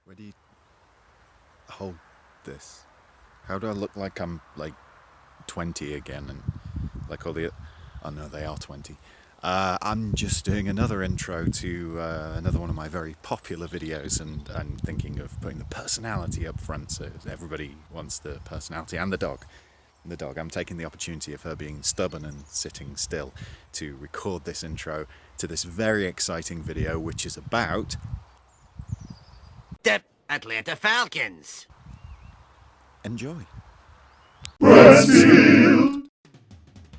Where do you hold this? How do I look like I'm, 20 again and, like all the... Oh no, they are 20. I'm just doing another intro to another one of my very popular videos, and I'm thinking of putting the personality up front, so everybody wants the personality and the dog. I'm taking the opportunity of her being stubborn and sitting still to record this intro to this very exciting video, which is about... the Atlanta Falcons. Enjoy.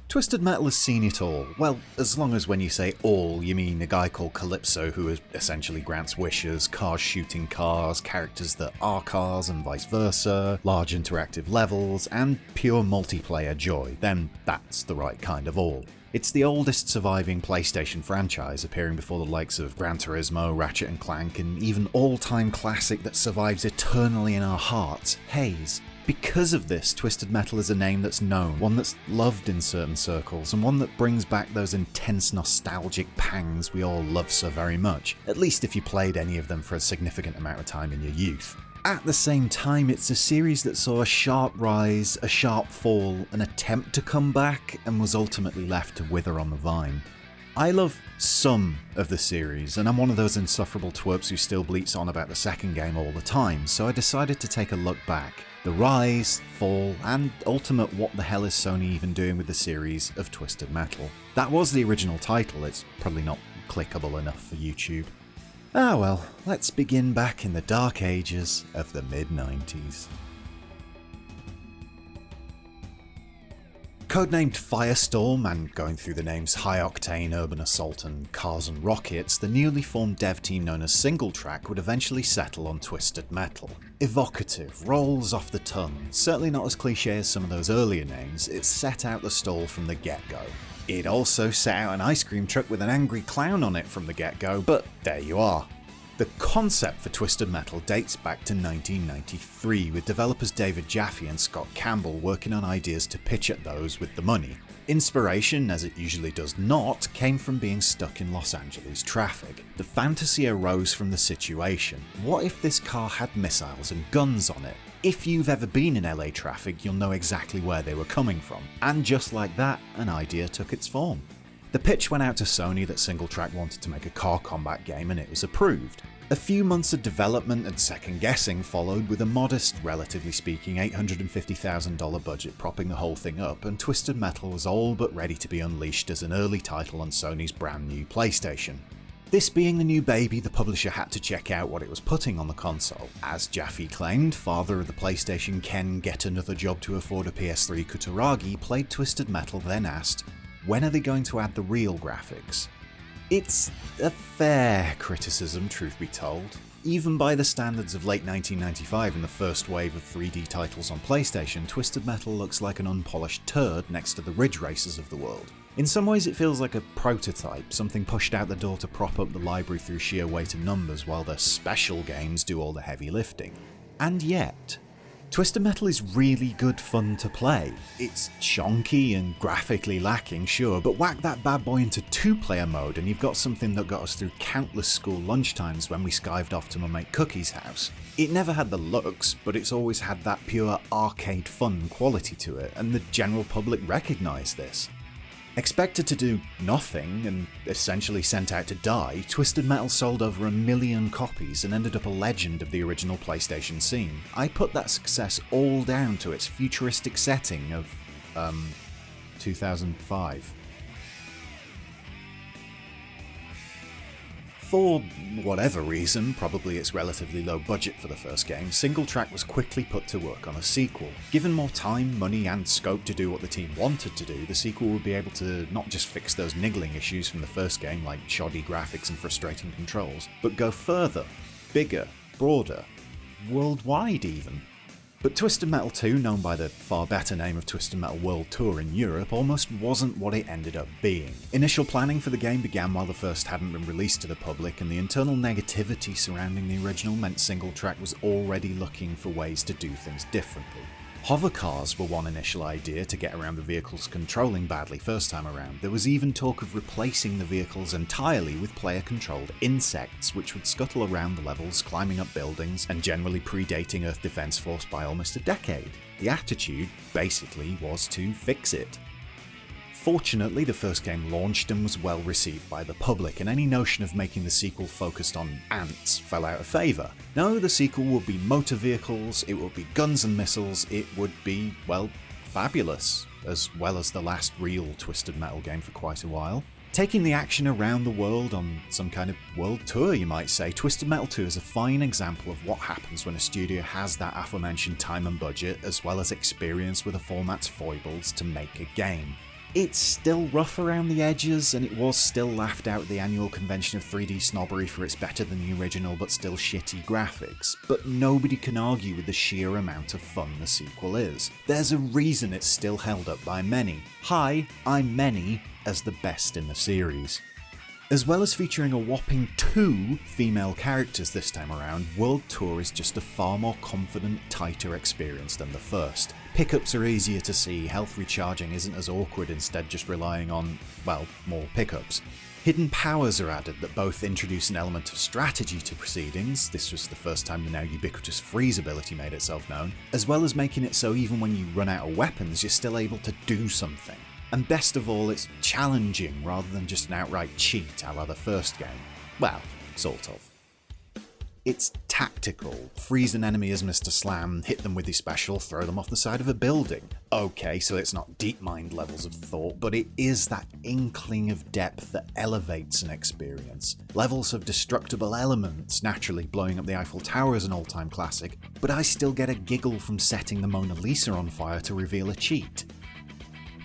Twisted Metal has seen it all. Well, as long as when you say all, you mean a guy called Calypso who essentially grants wishes, cars shooting cars, characters that are cars and vice versa, large interactive levels, and pure multiplayer joy. Then that's the right kind of all. It's the oldest surviving PlayStation franchise, appearing before the likes of Gran Turismo, Ratchet & Clank, and even all-time classic that survives eternally in our hearts, Haze. Because of this, Twisted Metal is a name that's known, one that's loved in certain circles, and one that brings back those intense nostalgic pangs we all love so very much, at least if you played any of them for a significant amount of time in your youth. At the same time, it's a series that saw a sharp rise, a sharp fall, an attempt to come back, and was ultimately left to wither on the vine. I love some of the series, and I'm one of those insufferable twerps who still bleats on about the second game all the time, so I decided to take a look back. The rise, fall, and ultimate what the hell is Sony even doing with the series of Twisted Metal. That was the original title, it's probably not clickable enough for YouTube. Ah well, let's begin back in the dark ages of the mid-90s. Codenamed Firestorm, and going through the names High Octane, Urban Assault and Cars and Rockets, the newly formed dev team known as Single Track would eventually settle on Twisted Metal. Evocative, rolls off the tongue, certainly not as cliche as some of those earlier names, it set out the stall from the get-go. It also set out an ice cream truck with an angry clown on it from the get-go, but there you are. The concept for Twisted Metal dates back to 1993, with developers David Jaffe and Scott Campbell working on ideas to pitch at those with the money. Inspiration, as it usually does not, came from being stuck in Los Angeles traffic. The fantasy arose from the situation. What if this car had missiles and guns on it? If you've ever been in LA traffic, you'll know exactly where they were coming from. And just like that, an idea took its form. The pitch went out to Sony that Single Track wanted to make a car combat game, and it was approved. A few months of development and second guessing followed, with a modest, relatively speaking, $850,000 budget propping the whole thing up, and Twisted Metal was all but ready to be unleashed as an early title on Sony's brand new PlayStation. This being the new baby, the publisher had to check out what it was putting on the console. As Jaffe claimed, father of the PlayStation Ken get another job to afford a PS3 Kutaragi played Twisted Metal, then asked, when are they going to add the real graphics? It's a fair criticism, truth be told. Even by the standards of late 1995 and the first wave of 3D titles on PlayStation, Twisted Metal looks like an unpolished turd next to the Ridge Racers of the world. In some ways it feels like a prototype, something pushed out the door to prop up the library through sheer weight of numbers while the special games do all the heavy lifting. And yet, Twisted Metal is really good fun to play. It's chonky and graphically lacking, sure, but whack that bad boy into two-player mode and you've got something that got us through countless school lunchtimes when we skived off to my mate Cookie's house. It never had the looks, but it's always had that pure arcade fun quality to it, and the general public recognised this. Expected to do nothing and essentially sent out to die, Twisted Metal sold over 1 million copies and ended up a legend of the original PlayStation scene. I put that success all down to its futuristic setting of, 2005. For whatever reason, probably its relatively low budget for the first game, Single Track was quickly put to work on a sequel. Given more time, money and scope to do what the team wanted to do, the sequel would be able to not just fix those niggling issues from the first game like shoddy graphics and frustrating controls, but go further, bigger, broader, worldwide even. But Twisted Metal 2, known by the far better name of Twisted Metal World Tour in Europe, almost wasn't what it ended up being. Initial planning for the game began while the first hadn't been released to the public, and the internal negativity surrounding the original meant Single Track was already looking for ways to do things differently. Hover cars were one initial idea to get around the vehicles controlling badly first time around. There was even talk of replacing the vehicles entirely with player-controlled insects, which would scuttle around the levels, climbing up buildings, and generally predating Earth Defense Force by almost a decade. The attitude, basically, was to fix it. Fortunately, the first game launched and was well received by the public, and any notion of making the sequel focused on ants fell out of favour. No, the sequel would be motor vehicles, it would be guns and missiles, it would be, well, fabulous, as well as the last real Twisted Metal game for quite a while. Taking the action around the world on some kind of world tour, you might say, Twisted Metal 2 is a fine example of what happens when a studio has that aforementioned time and budget, as well as experience with a format's foibles to make a game. It's still rough around the edges, and it was still laughed out at the annual convention of 3D snobbery for its better than the original but still shitty graphics, but nobody can argue with the sheer amount of fun the sequel is. There's a reason it's still held up by many. Hi, I'm many, as the best in the series. As well as featuring a whopping 2 female characters this time around, World Tour is just a far more confident, tighter experience than the first. Pickups are easier to see, health recharging isn't as awkward, instead just relying on, well, more pickups. Hidden powers are added that both introduce an element of strategy to proceedings, this was the first time the now ubiquitous freeze ability made itself known, as well as making it so even when you run out of weapons you're still able to do something. And best of all, it's challenging rather than just an outright cheat a la the first game. Well, sort of. It's tactical. Freeze an enemy as Mr. Slam, hit them with his special, throw them off the side of a building. Okay, so it's not deep mind levels of thought, but it is that inkling of depth that elevates an experience. Levels of destructible elements, naturally blowing up the Eiffel Tower is an all-time classic, but I still get a giggle from setting the Mona Lisa on fire to reveal a cheat.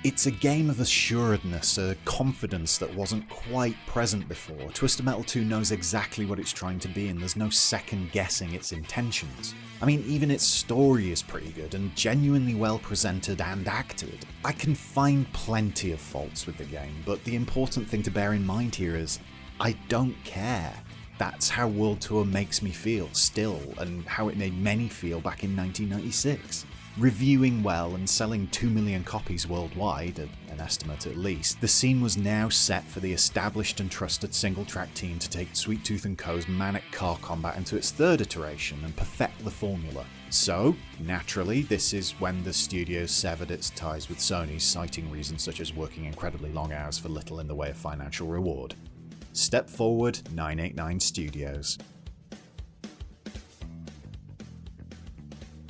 It's a game of assuredness, a confidence that wasn't quite present before. Twisted Metal 2 knows exactly what it's trying to be, and there's no second guessing its intentions. I mean, even its story is pretty good and genuinely well presented and acted. I can find plenty of faults with the game, but the important thing to bear in mind here is, I don't care. That's how World Tour makes me feel still, and how it made many feel back in 1996. Reviewing well and selling 2 million copies worldwide, an estimate at least, the scene was now set for the established and trusted single-track team to take Sweet Tooth & Co.'s manic car combat into its third iteration and perfect the formula. So, naturally, this is when the studio severed its ties with Sony, citing reasons such as working incredibly long hours for little in the way of financial reward. Step forward, 989 Studios.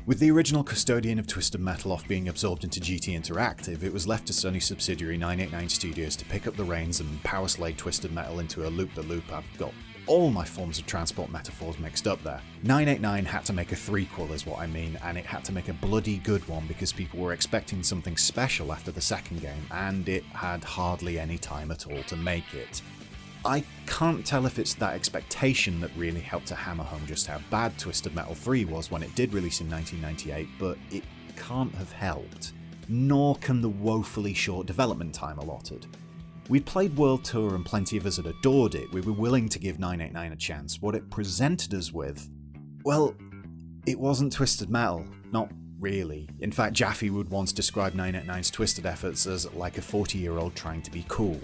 With the original custodian of Twisted Metal off being absorbed into GT Interactive, it was left to Sony subsidiary 989 Studios to pick up the reins and power slay Twisted Metal into a loop-the-loop. I've got all my forms of transport metaphors mixed up there. 989 had to make a threequel is what I mean, and it had to make a bloody good one because people were expecting something special after the second game, and it had hardly any time at all to make it. I can't tell if it's that expectation that really helped to hammer home just how bad Twisted Metal 3 was when it did release in 1998, but it can't have helped. Nor can the woefully short development time allotted. We'd played World Tour and plenty of us had adored it, we were willing to give 989 a chance. What it presented us with, well, it wasn't Twisted Metal, not really. In fact, Jaffe would once describe 989's Twisted efforts as like a 40-year-old trying to be cool.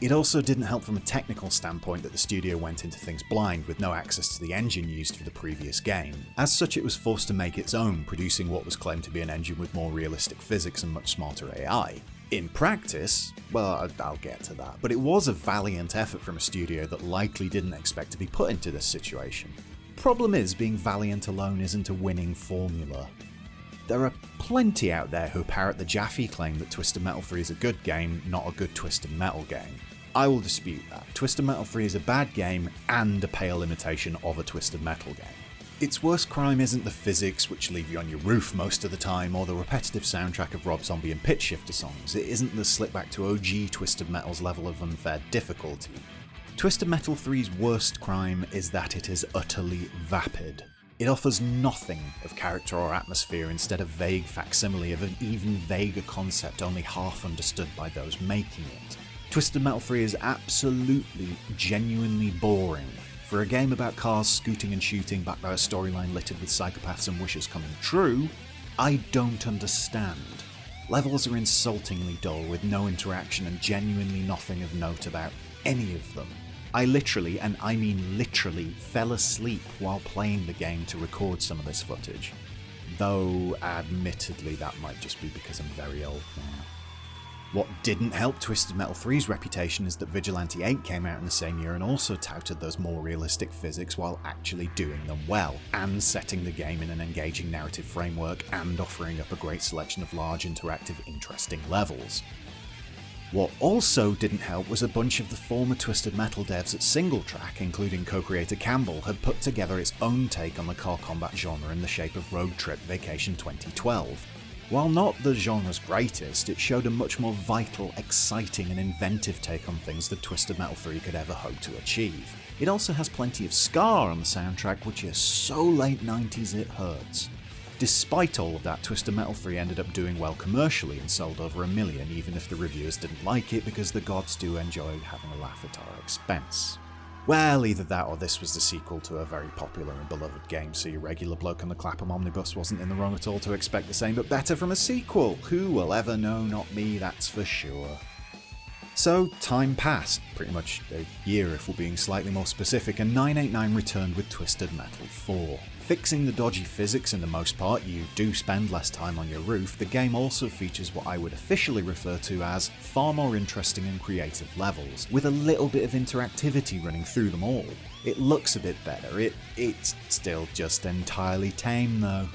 It also didn't help from a technical standpoint that the studio went into things blind with no access to the engine used for the previous game. As such, it was forced to make its own, producing what was claimed to be an engine with more realistic physics and much smarter AI. In practice, well, I'll get to that, but it was a valiant effort from a studio that likely didn't expect to be put into this situation. Problem is, being valiant alone isn't a winning formula. There are plenty out there who parrot the Jaffe claim that Twisted Metal 3 is a good game, not a good Twisted Metal game. I will dispute that. Twisted Metal 3 is a bad game and a pale imitation of a Twisted Metal game. Its worst crime isn't the physics, which leave you on your roof most of the time, or the repetitive soundtrack of Rob Zombie and Pitch Shifter songs. It isn't the slip back to OG Twisted Metal's level of unfair difficulty. Twisted Metal 3's worst crime is that it is utterly vapid. It offers nothing of character or atmosphere, instead of vague facsimile of an even vaguer concept only half understood by those making it. Twisted Metal 3 is absolutely, genuinely boring. For a game about cars scooting and shooting backed by a storyline littered with psychopaths and wishes coming true, I don't understand. Levels are insultingly dull with no interaction and genuinely nothing of note about any of them. I literally, and I mean literally, fell asleep while playing the game to record some of this footage. Though, admittedly, that might just be because I'm very old now. What didn't help Twisted Metal 3's reputation is that Vigilante 8 came out in the same year and also touted those more realistic physics while actually doing them well, and setting the game in an engaging narrative framework and offering up a great selection of large, interactive, interesting levels. What also didn't help was a bunch of the former Twisted Metal devs at Single Track, including co-creator Campbell, had put together its own take on the car combat genre in the shape of Road Trip Vacation 2012. While not the genre's greatest, it showed a much more vital, exciting and inventive take on things that Twisted Metal 3 could ever hope to achieve. It also has plenty of ska on the soundtrack, which is so late 90s it hurts. Despite all of that, Twisted Metal 3 ended up doing well commercially and sold over 1 million, even if the reviewers didn't like it, because the gods do enjoy having a laugh at our expense. Well, either that or this was the sequel to a very popular and beloved game, so your regular bloke on the Clapham omnibus wasn't in the wrong at all to expect the same but better from a sequel. Who will ever know? Not me, that's for sure. So, time passed, pretty much a year if we're being slightly more specific, and 989 returned with Twisted Metal 4. Fixing the dodgy physics in the most part, you do spend less time on your roof. The game also features what I would officially refer to as far more interesting and creative levels, with a little bit of interactivity running through them all. It looks a bit better, it's still just entirely tame though.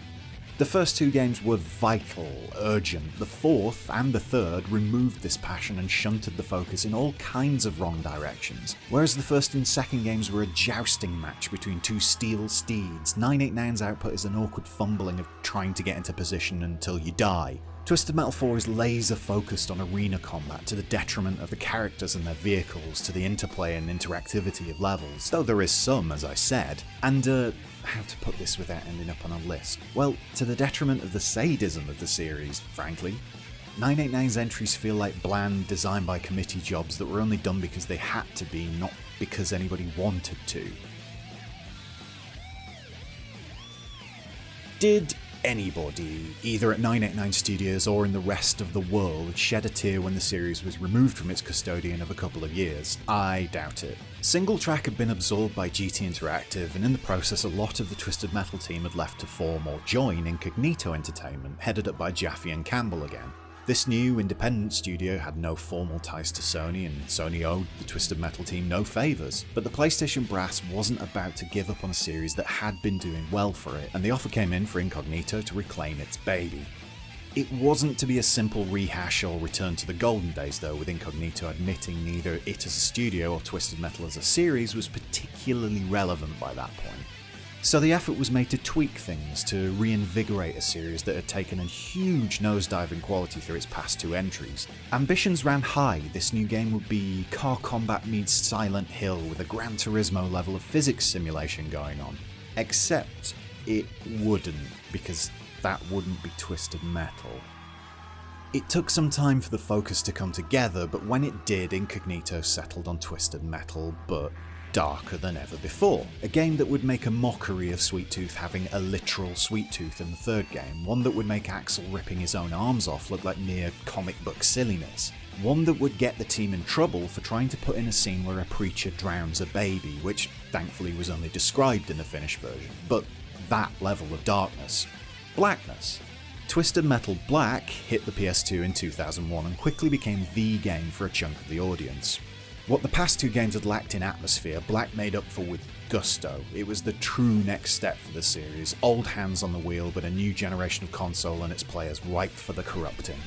The first two games were vital, urgent. The fourth and the third removed this passion and shunted the focus in all kinds of wrong directions. Whereas the first and second games were a jousting match between two steel steeds, 989's output is an awkward fumbling of trying to get into position until you die. Twisted Metal 4 is laser focused on arena combat to the detriment of the characters and their vehicles, to the interplay and interactivity of levels, though there is some, as I said, and how to put this without ending up on a list? Well, to the detriment of the sadism of the series, frankly. 989's entries feel like bland, designed by committee jobs that were only done because they had to be, not because anybody wanted to. Did anybody, either at 989 Studios or in the rest of the world, shed a tear when the series was removed from its custodian of a couple of years? I doubt it. Single Track had been absorbed by GT Interactive, and in the process a lot of the Twisted Metal team had left to form or join Incognito Entertainment, headed up by Jaffe and Campbell again. This new independent studio had no formal ties to Sony, and Sony owed the Twisted Metal team no favours, but the PlayStation brass wasn't about to give up on a series that had been doing well for it, and the offer came in for Incognito to reclaim its baby. It wasn't to be a simple rehash or return to the golden days though, with Incognito admitting neither it as a studio or Twisted Metal as a series was particularly relevant by that point. So the effort was made to tweak things, to reinvigorate a series that had taken a huge nosedive in quality through its past two entries. Ambitions ran high. This new game would be car combat meets Silent Hill with a Gran Turismo level of physics simulation going on. Except it wouldn't, because that wouldn't be Twisted Metal. It took some time for the focus to come together, but when it did, Incognito settled on Twisted Metal, but darker than ever before. A game that would make a mockery of Sweet Tooth having a literal Sweet Tooth in the third game, one that would make Axel ripping his own arms off look like mere comic book silliness. One that would get the team in trouble for trying to put in a scene where a preacher drowns a baby, which thankfully was only described in the finished version, but that level of darkness. Blackness. Twisted Metal Black hit the PS2 in 2001 and quickly became the game for a chunk of the audience. What the past two games had lacked in atmosphere, Black made up for with gusto. It was the true next step for the series, old hands on the wheel but a new generation of console and its players ripe for the corrupting.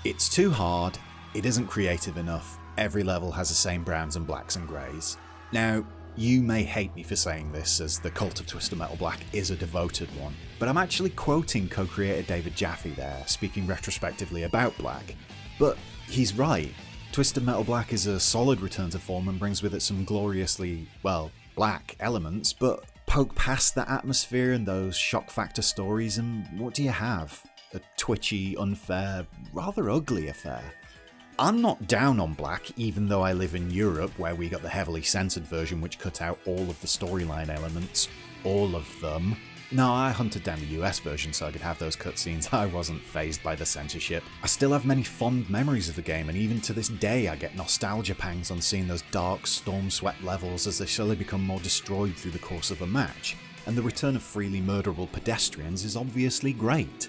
It's too hard, it isn't creative enough, every level has the same browns and blacks and greys. Now, you may hate me for saying this, as the cult of Twisted Metal Black is a devoted one, but I'm actually quoting co-creator David Jaffe there, speaking retrospectively about Black. But he's right. Twisted Metal Black is a solid return to form and brings with it some gloriously, well, black elements, but poke past that atmosphere and those shock factor stories and what do you have? A twitchy, unfair, rather ugly affair. I'm not down on Black, even though I live in Europe where we got the heavily censored version which cut out all of the storyline elements, all of them. No, I hunted down the US version so I could have those cutscenes. I wasn't fazed by the censorship. I still have many fond memories of the game, and even to this day I get nostalgia pangs on seeing those dark, storm-swept levels as they slowly become more destroyed through the course of a match, and the return of freely murderable pedestrians is obviously great.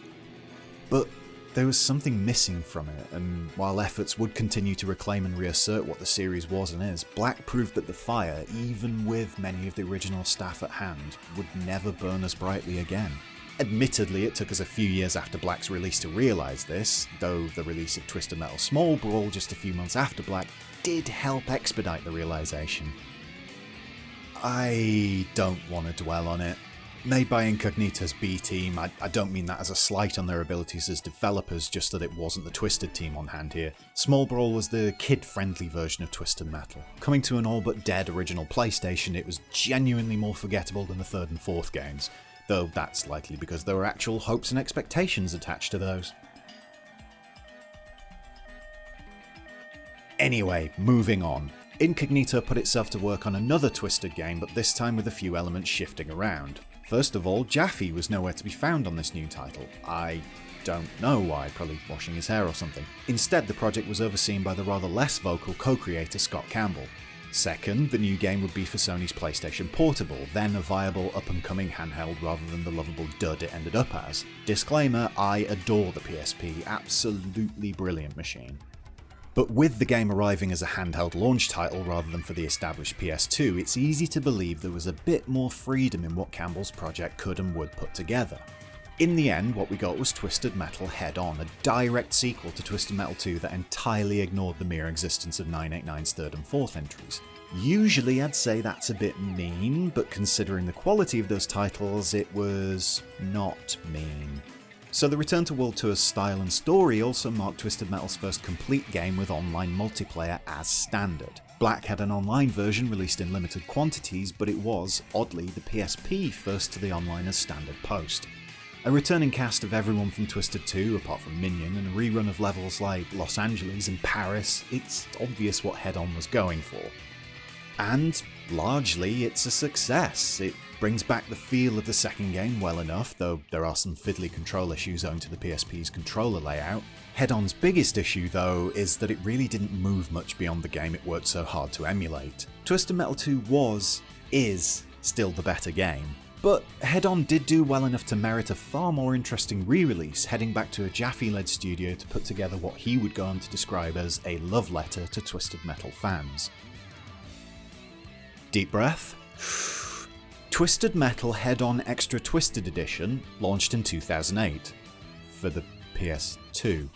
But there was something missing from it, and while efforts would continue to reclaim and reassert what the series was and is, Black proved that the fire, even with many of the original staff at hand, would never burn as brightly again. Admittedly, it took us a few years after Black's release to realise this, though the release of Twisted Metal Small Brawl just a few months after Black did help expedite the realisation. I don't want to dwell on it. Made by Incognito's B team, I don't mean that as a slight on their abilities as developers, just that it wasn't the Twisted team on hand here. Small Brawl was the kid-friendly version of Twisted Metal. Coming to an all-but-dead original PlayStation, it was genuinely more forgettable than the third and fourth games, though that's likely because there were actual hopes and expectations attached to those. Anyway, moving on. Incognito put itself to work on another Twisted game, but this time with a few elements shifting around. First of all, Jaffe was nowhere to be found on this new title. I don't know why, probably washing his hair or something. Instead, the project was overseen by the rather less vocal co-creator Scott Campbell. Second, the new game would be for Sony's PlayStation Portable, then a viable up-and-coming handheld rather than the lovable dud it ended up as. Disclaimer, I adore the PSP, absolutely brilliant machine. But with the game arriving as a handheld launch title rather than for the established PS2, it's easy to believe there was a bit more freedom in what Campbell's project could and would put together. In the end, what we got was Twisted Metal Head On, a direct sequel to Twisted Metal 2 that entirely ignored the mere existence of 989's third and fourth entries. Usually I'd say that's a bit mean, but considering the quality of those titles, it was not mean. So the return to World Tour's style and story also marked Twisted Metal's first complete game with online multiplayer as standard. Black had an online version released in limited quantities, but it was, oddly, the PSP first to the online as standard post. A returning cast of everyone from Twisted 2, apart from Minion, and a rerun of levels like Los Angeles and Paris, it's obvious what Head On was going for. And, largely, it's a success. It brings back the feel of the second game well enough, though there are some fiddly control issues owing to the PSP's controller layout. Head-On's biggest issue, though, is that it really didn't move much beyond the game it worked so hard to emulate. Twisted Metal 2 is still the better game, but Head-On did do well enough to merit a far more interesting re-release, heading back to a Jaffe-led studio to put together what he would go on to describe as a love letter to Twisted Metal fans. Deep breath. Twisted Metal Head-On Extra Twisted Edition launched in 2008 for the PS2.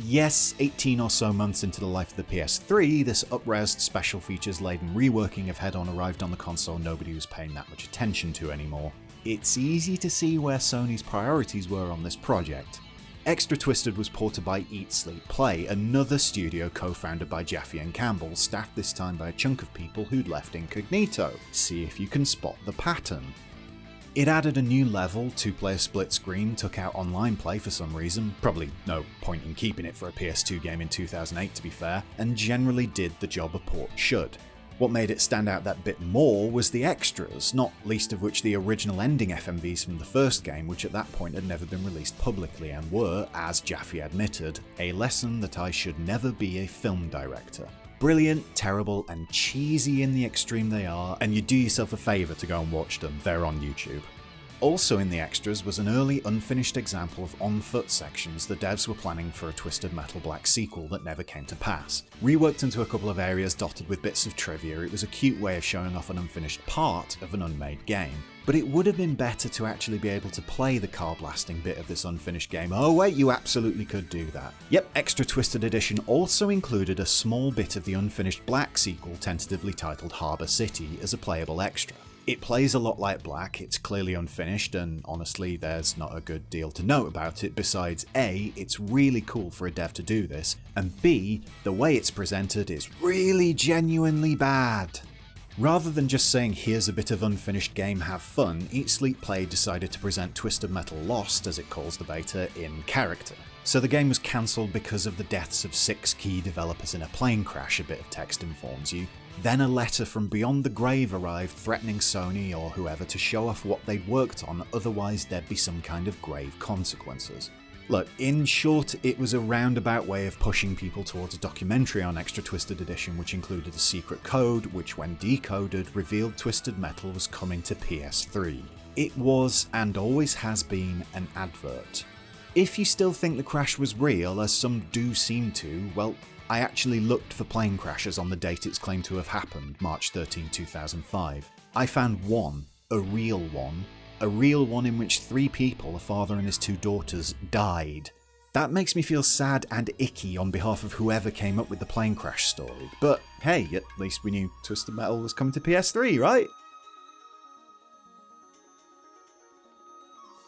Yes, 18 or so months into the life of the PS3, this up-resed, special features-laden reworking of Head-On arrived on the console nobody was paying that much attention to anymore. It's easy to see where Sony's priorities were on this project. Extra Twisted was ported by Eat Sleep Play, another studio co-founded by Jaffe and Campbell, staffed this time by a chunk of people who'd left Incognito. See if you can spot the pattern. It added a new level, two-player split screen, took out online play for some reason, probably no point in keeping it for a PS2 game in 2008 to be fair, and generally did the job a port should. What made it stand out that bit more was the extras, not least of which the original ending FMVs from the first game, which at that point had never been released publicly and were, as Jaffe admitted, a lesson that I should never be a film director. Brilliant, terrible, and cheesy in the extreme they are, and you do yourself a favour to go and watch them, they're on YouTube. Also in the extras was an early unfinished example of on-foot sections the devs were planning for a Twisted Metal Black sequel that never came to pass. Reworked into a couple of areas dotted with bits of trivia, it was a cute way of showing off an unfinished part of an unmade game. But it would have been better to actually be able to play the car blasting bit of this unfinished game. Oh wait, you absolutely could do that. Yep, Extra Twisted Edition also included a small bit of the unfinished Black sequel tentatively titled Harbour City as a playable extra. It plays a lot like Black, it's clearly unfinished, and honestly there's not a good deal to note about it besides A, it's really cool for a dev to do this, and B, the way it's presented is really genuinely bad. Rather than just saying here's a bit of unfinished game, have fun, Eat Sleep Play decided to present Twisted Metal Lost, as it calls the beta, in character. So the game was cancelled because of the deaths of 6 key developers in a plane crash, a bit of text informs you. Then a letter from beyond the grave arrived threatening Sony or whoever to show off what they'd worked on, otherwise there'd be some kind of grave consequences. Look, in short, it was a roundabout way of pushing people towards a documentary on Extra Twisted Edition which included a secret code which, when decoded, revealed Twisted Metal was coming to PS3. It was, and always has been, an advert. If you still think the crash was real, as some do seem to, well, I actually looked for plane crashes on the date it's claimed to have happened, March 13, 2005. I found one, a real one in which 3 people, a father and his 2 daughters, died. That makes me feel sad and icky on behalf of whoever came up with the plane crash story, but hey, at least we knew Twisted Metal was coming to PS3, right?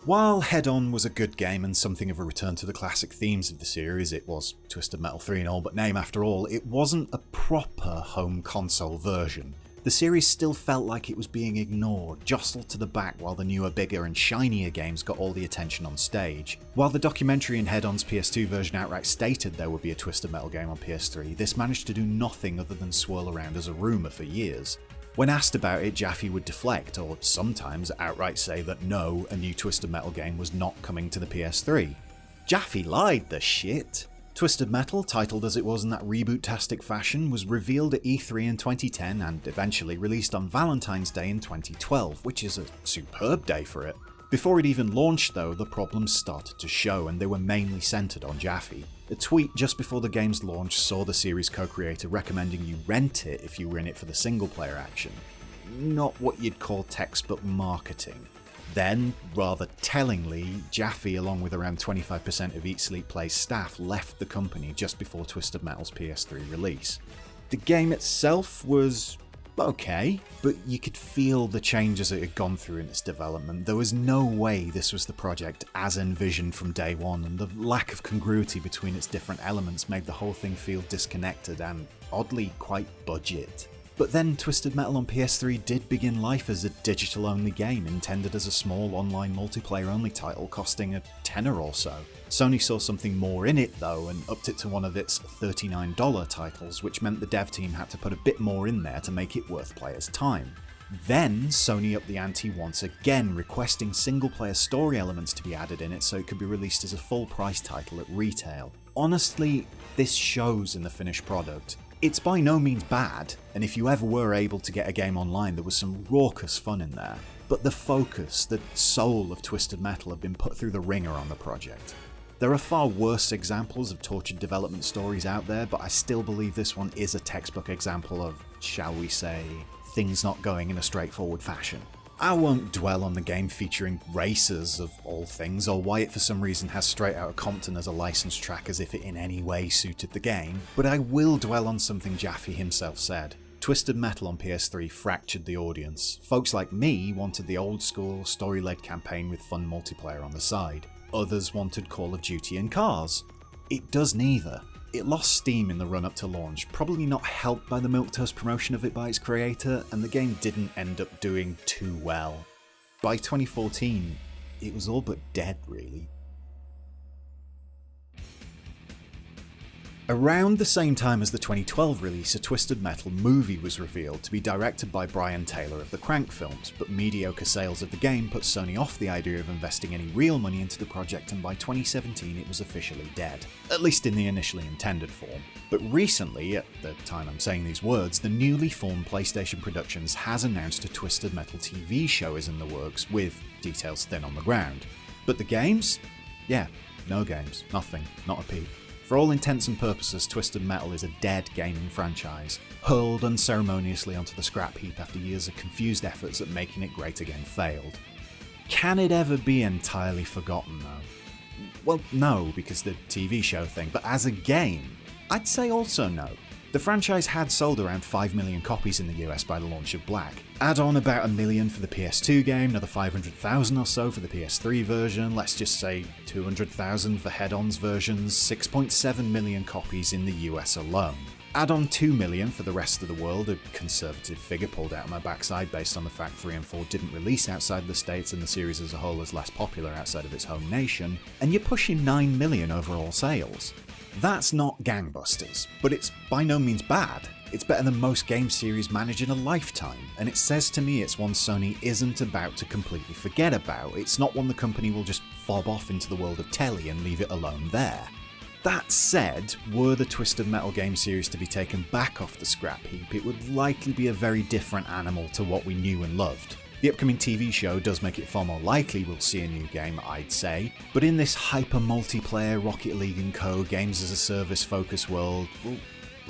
While Head On was a good game and something of a return to the classic themes of the series, it was Twisted Metal 3 in all but name after all, it wasn't a proper home console version. The series still felt like it was being ignored, jostled to the back while the newer, bigger and shinier games got all the attention on stage. While the documentary in Head On's PS2 version outright stated there would be a Twisted Metal game on PS3, this managed to do nothing other than swirl around as a rumour for years. When asked about it, Jaffe would deflect, or sometimes outright say that no, a new Twisted Metal game was not coming to the PS3. Jaffe lied, the shit! Twisted Metal, titled as it was in that reboot-tastic fashion, was revealed at E3 in 2010 and eventually released on Valentine's Day in 2012, which is a superb day for it. Before it even launched though, the problems started to show, and they were mainly centred on Jaffe. A tweet just before the game's launch saw the series co-creator recommending you rent it if you were in it for the single-player action. Not what you'd call textbook marketing. Then, rather tellingly, Jaffe, along with around 25% of Eat Sleep Play's staff, left the company just before Twisted Metal's PS3 release. The game itself was okay, but you could feel the changes it had gone through in its development. There was no way this was the project as envisioned from day one, and the lack of congruity between its different elements made the whole thing feel disconnected and, oddly, quite budget. But then Twisted Metal on PS3 did begin life as a digital-only game intended as a small online multiplayer-only title costing a tenner or so. Sony saw something more in it though and upped it to one of its $39 titles, which meant the dev team had to put a bit more in there to make it worth players' time. Then Sony upped the ante once again, requesting single-player story elements to be added in it so it could be released as a full-price title at retail. Honestly, this shows in the finished product. It's by no means bad, and if you ever were able to get a game online, there was some raucous fun in there. But the focus, the soul of Twisted Metal had been put through the ringer on the project. There are far worse examples of tortured development stories out there, but I still believe this one is a textbook example of, shall we say, things not going in a straightforward fashion. I won't dwell on the game featuring racers of all things, or why it for some reason has Straight Outta Compton as a licensed track as if it in any way suited the game, but I will dwell on something Jaffe himself said. Twisted Metal on PS3 fractured the audience. Folks like me wanted the old school, story-led campaign with fun multiplayer on the side. Others wanted Call of Duty and cars. It does neither. It lost steam in the run-up to launch, probably not helped by the milquetoast promotion of it by its creator, and the game didn't end up doing too well. By 2014, it was all but dead, really. Around the same time as the 2012 release, a Twisted Metal movie was revealed to be directed by Brian Taylor of the Crank films, but mediocre sales of the game put Sony off the idea of investing any real money into the project, and by 2017 it was officially dead, at least in the initially intended form. But recently, at the time I'm saying these words, the newly formed PlayStation Productions has announced a Twisted Metal TV show is in the works, with details thin on the ground. But the games? Yeah, no games, nothing, not a peep. For all intents and purposes, Twisted Metal is a dead gaming franchise, hurled unceremoniously onto the scrap heap after years of confused efforts at making it great again failed. Can it ever be entirely forgotten though? Well, no, because the TV show thing, but as a game, I'd say also no. The franchise had sold around 5 million copies in the US by the launch of Black. Add on about 1 million for the PS2 game, another 500,000 or so for the PS3 version, let's just say 200,000 for Head-On's versions, 6.7 million copies in the US alone. Add on 2 million for the rest of the world, a conservative figure pulled out of my backside based on the fact 3 and 4 didn't release outside the States and the series as a whole is less popular outside of its home nation, and you're pushing 9 million overall sales. That's not gangbusters, but it's by no means bad. It's better than most game series managed in a lifetime, and it says to me it's one Sony isn't about to completely forget about. It's not one the company will just fob off into the world of telly and leave it alone there. That said, were the Twisted Metal game series to be taken back off the scrap heap, it would likely be a very different animal to what we knew and loved. The upcoming TV show does make it far more likely we'll see a new game, I'd say, but in this hyper-multiplayer Rocket League & Co. games as a service focus world, well,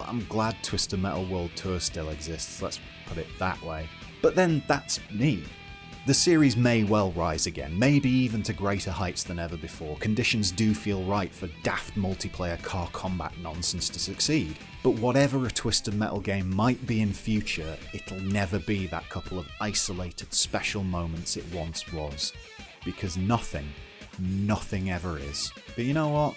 I'm glad Twisted Metal World Tour still exists, let's put it that way. But then that's me. The series may well rise again, maybe even to greater heights than ever before. Conditions do feel right for daft multiplayer car combat nonsense to succeed. But whatever a Twisted Metal game might be in future, it'll never be that couple of isolated special moments it once was. Because nothing ever is. But you know what?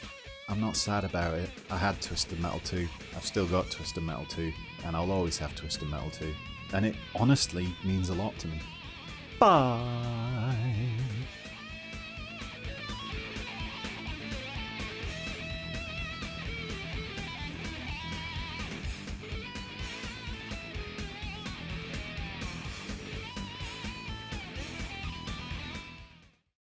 I'm not sad about it. I had Twisted Metal 2, I've still got Twisted Metal 2, and I'll always have Twisted Metal 2. And it honestly means a lot to me. Bye.